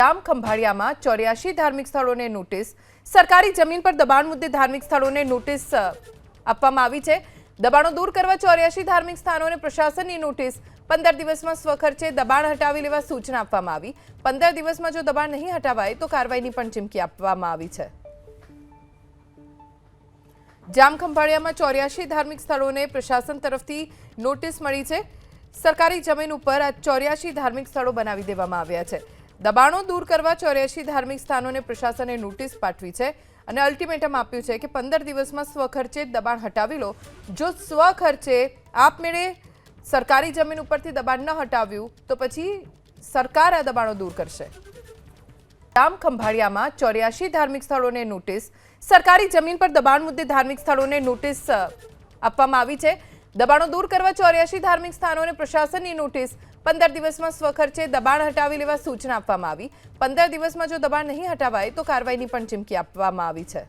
જામ ખંભાળિયામાં 84 ધાર્મિક સ્થળોને નોટિસ। સરકારી જમીન પર દબાણ મુદ્દે ધાર્મિક સ્થળોને નોટિસ આપવામાં આવી છે। દબાણો દૂર કરવા 84 ધાર્મિક સ્થાનોને પ્રશાસનની નોટિસ। 15 દિવસમાં સ્વખર્ચે દબાણ હટાવી લેવા સૂચના આપવામાં આવી। 15 દિવસમાં જો દબાણ નહીં હટાવાય તો કાર્યવાહીની પણ ચીમકી આપવામાં આવી છે। જામ ખંભાળિયામાં 84 ધાર્મિક સ્થળોને પ્રશાસન તરફથી નોટિસ મળી છે। સરકારી જમીન ઉપર આ 84 ધાર્મિક સ્થળો બનાવી દેવામાં આવ્યા છે। દબાણો દૂર કરવા 84 ધાર્મિક સ્થાનોને પ્રશાસને નોટિસ પાઠવી છે અને અલ્ટિમેટમ આપ્યું છે કે 15 દિવસમાં સ્વખર્ચે દબાણ હટાવી લો। જો સ્વખર્ચે આપમેળે સરકારી જમીન ઉપરથી દબાણ ન હટાવ્યું તો પછી સરકાર આ દબાણો દૂર કરશે। જામ ખંભાળિયામાં 84 ધાર્મિક સ્થળોને નોટિસ। સરકારી જમીન પર દબાણ મુદ્દે ધાર્મિક સ્થળોને નોટિસ આપવામાં આવી છે। દબાણો દૂર કરવા 84 ધાર્મિક સ્થાનોને પ્રશાસનની નોટિસ। 15 દિવસમાં સ્વખર્ચે દબાણ હટાવી લેવા સૂચના આપવામાં આવી। 15 દિવસમાં જો દબાણ નહીં હટાવાય તો કાર્યવાહીની પણ ચીમકી આપવામાં આવી છે।